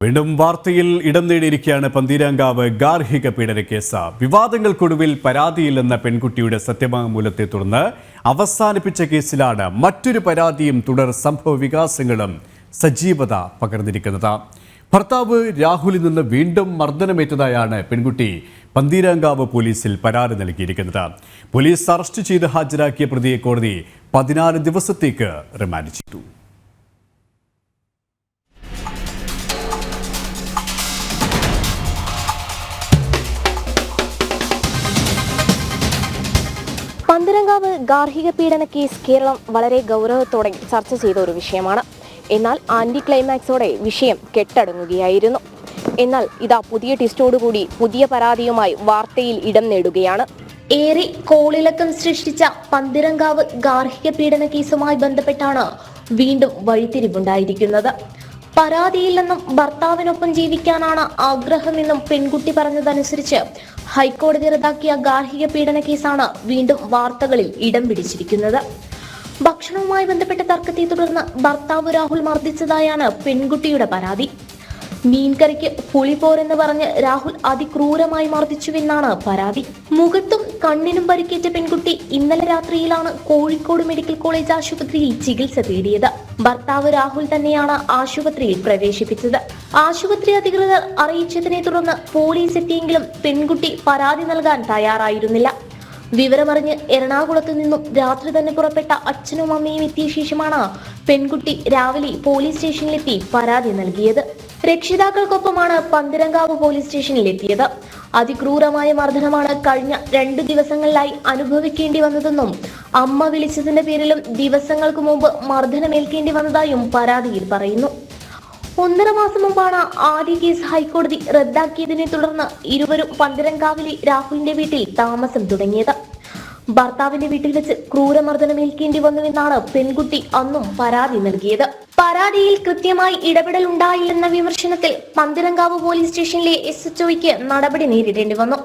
വീണ്ടും വാർത്തയിൽ ഇടം നേടിയിരിക്കുകയാണ് പന്തീരാങ്കാവ് ഗാർഹിക പീഡന കേസ്. വിവാദങ്ങൾക്കൊടുവിൽ പരാതിയില്ലെന്ന പെൺകുട്ടിയുടെ സത്യവാങ്മൂലത്തെ തുടർന്ന് അവസാനിപ്പിച്ച കേസിലാണ് മറ്റൊരു പരാതിയും തുടർ സംഭവ വികാസങ്ങളും സജീവത പകർന്നിരിക്കുന്നത്. ഭർത്താവ് രാഹുലിൽ നിന്ന് വീണ്ടും മർദ്ദനമേറ്റതായാണ് പെൺകുട്ടി പന്തീരാങ്കാവ് പോലീസിൽ പരാതി നൽകിയിരിക്കുന്നത്. പോലീസ് അറസ്റ്റ് ചെയ്ത് ഹാജരാക്കിയ പ്രതിയെ കോടതി 14 ദിവസത്തേക്ക് റിമാൻഡ് ചെയ്തു. പന്തീരാങ്കാവ് ഗാർഹിക പീഡന കേസ് കേരളം വളരെ ഗൗരവത്തോടെ ചർച്ച ചെയ്ത ഒരു വിഷയമാണ്. എന്നാൽ ആന്റി ക്ലൈമാക്സോടെ വിഷയം കെട്ടടങ്ങുകയായിരുന്നു. എന്നാൽ ഇതാ പുതിയ ട്വിസ്റ്റോടുകൂടി പുതിയ പരാതിയുമായി വാർത്തയിൽ ഇടം നേടുകയാണ്. ഏറെ കോളിളക്കം സൃഷ്ടിച്ച പന്തീരാങ്കാവ് ഗാർഹിക പീഡന കേസുമായി ബന്ധപ്പെട്ടാണ് വീണ്ടും വഴിത്തിരിവുണ്ടായിരിക്കുന്നത്. പരാതിയില്ലെന്നും ഭർത്താവിനൊപ്പം ജീവിക്കാനാണ് ആഗ്രഹമെന്നും പെൺകുട്ടി പറഞ്ഞതനുസരിച്ച് ഹൈക്കോടതി റദ്ദാക്കിയ ഗാർഹിക പീഡന കേസാണ് വീണ്ടും വാർത്തകളിൽ ഇടം പിടിച്ചിരിക്കുന്നത്. ഭക്ഷണവുമായി ബന്ധപ്പെട്ട തർക്കത്തെ തുടർന്ന് ഭർത്താവ് രാഹുൽ മർദ്ദിച്ചതായാണ് പെൺകുട്ടിയുടെ പരാതി. മീൻകറിക്ക് പുളി പോരെന്ന് പറഞ്ഞ് രാഹുൽ അതിക്രൂരമായി മർദ്ദിച്ചുവെന്നാണ് പരാതി. മുഖത്തും കണ്ണിനും പരിക്കേറ്റ പെൺകുട്ടി ഇന്നലെ രാത്രിയിലാണ് കോഴിക്കോട് മെഡിക്കൽ കോളേജ് ആശുപത്രിയിൽ ചികിത്സ തേടിയത്. ഭർത്താവ് രാഹുൽ തന്നെയാണ് ആശുപത്രിയിൽ പ്രവേശിപ്പിച്ചത്. ആശുപത്രി അധികൃതർ അറിയിച്ചതിനെ തുടർന്ന് പോലീസ് എത്തിയെങ്കിലും പെൺകുട്ടി പരാതി നൽകാൻ തയ്യാറായിരുന്നില്ല. വിവരമറിഞ്ഞ് എറണാകുളത്ത് നിന്നും രാത്രി തന്നെ പുറപ്പെട്ട അച്ഛനും അമ്മയും എത്തിയ ശേഷമാണ് പെൺകുട്ടി രാവിലെ പോലീസ് സ്റ്റേഷനിലെത്തി പരാതി നൽകിയത്. രക്ഷിതാക്കൾക്കൊപ്പമാണ് പന്തീരാങ്കാവ് പോലീസ് സ്റ്റേഷനിൽ എത്തിയത്. അതിക്രൂരമായ മർദ്ദനമാണ് കഴിഞ്ഞ 2 ദിവസങ്ങളിലായി അനുഭവിക്കേണ്ടി വന്നതെന്നും അമ്മ വിളിച്ചതിന്റെ പേരിലും ദിവസങ്ങൾക്ക് മുമ്പ് മർദ്ദനമേൽക്കേണ്ടി വന്നതായും പരാതിയിൽ പറയുന്നു. 1.5 മാസം മുമ്പാണ് ആദ്യ കേസ് ഹൈക്കോടതി റദ്ദാക്കിയതിനെ തുടർന്ന് ഇരുവരും പന്തീരാങ്കാവിലെ രാഹുലിന്റെ വീട്ടിൽ താമസം തുടങ്ങിയത്. ഭർത്താവിന്റെ വീട്ടിൽ വെച്ച് ക്രൂരമർദ്ദനമേൽക്കേണ്ടി വന്നുവെന്നാണ് പെൺകുട്ടി അന്നും പരാതി നൽകിയത്. പരാതിയിൽ കൃത്യമായി ഇടപെടൽ ഉണ്ടായില്ലെന്ന വിമർശനത്തിൽ പന്തീരാങ്കാവ് പോലീസ് സ്റ്റേഷനിലെ SHOയ്ക്ക് നടപടി നേരിടേണ്ടി വന്നു.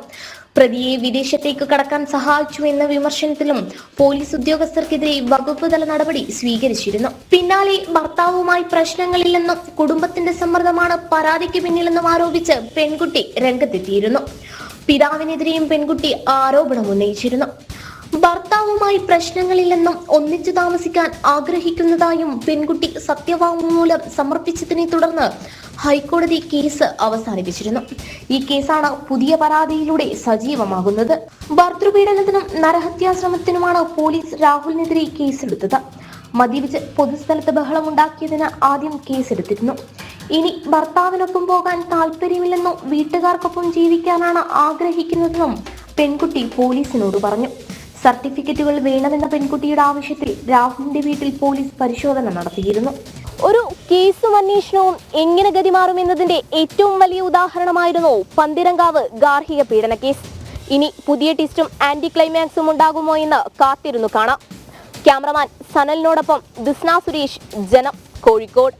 പ്രതിയെ വിദേശത്തേക്ക് കടക്കാൻ സഹായിച്ചു എന്ന വിമർശനത്തിലും പോലീസ് ഉദ്യോഗസ്ഥർക്കെതിരെ വകുപ്പ് തല നടപടി സ്വീകരിച്ചിരുന്നു. പിന്നാലെ ഭർത്താവുമായി പ്രശ്നങ്ങളില്ലെന്നും കുടുംബത്തിന്റെ സമ്മർദ്ദമാണ് പരാതിക്ക് പിന്നിലെന്നും ആരോപിച്ച് പെൺകുട്ടി രംഗത്തെത്തിയിരുന്നു. പിതാവിനെതിരെയും പെൺകുട്ടി ആരോപണം ഉന്നയിച്ചിരുന്നു. ഭർത്താവുമായി പ്രശ്നങ്ങളില്ലെന്നും ഒന്നിച്ചു താമസിക്കാൻ ആഗ്രഹിക്കുന്നതായും പെൺകുട്ടി സത്യവാങ്മൂലം സമർപ്പിച്ചതിനെ തുടർന്ന് ഹൈക്കോടതി കേസ് അവസാനിപ്പിച്ചിരുന്നു. ഈ കേസാണ് പുതിയ പരാതിയിലൂടെ സജീവമാകുന്നത്. ഭർതൃപീഡനത്തിനും നരഹത്യാശ്രമത്തിനുമാണ് പോലീസ് രാഹുലിനെതിരെ കേസെടുത്തത്. മദ്യപിച്ച് പൊതുസ്ഥലത്ത് ബഹളമുണ്ടാക്കിയതിന് ആദ്യം കേസെടുത്തിരുന്നു. ഇനി ഭർത്താവിനൊപ്പം പോകാൻ താല്പര്യമില്ലെന്നും വീട്ടുകാർക്കൊപ്പം ജീവിക്കാനാണ് ആഗ്രഹിക്കുന്നതെന്നും പെൺകുട്ടി പോലീസിനോട് പറഞ്ഞു. സർട്ടിഫിക്കറ്റുകൾ വേണമെന്ന പെൺകുട്ടിയുടെ ആവശ്യത്തിൽ രാഹുലിന്റെ വീട്ടിൽ പോലീസ് പരിശോധന നടത്തിയിരുന്നു. ഒരു കേസും അന്വേഷണവും എങ്ങനെ ഗതിമാറുമെന്നതിന്റെ ഏറ്റവും വലിയ ഉദാഹരണമായിരുന്നു പന്തീരാങ്കാവ് ഗാർഹിക പീഡന കേസ്. ഇനി പുതിയ ട്വിസ്റ്റും ആന്റി ക്ലൈമാക്സും ഉണ്ടാകുമോ എന്ന് കാത്തിരുന്നു കാണാം. ക്യാമറമാൻ സനലിനോടൊപ്പം ദിസ്ന സുരേഷ്, ജനം, കോഴിക്കോട്.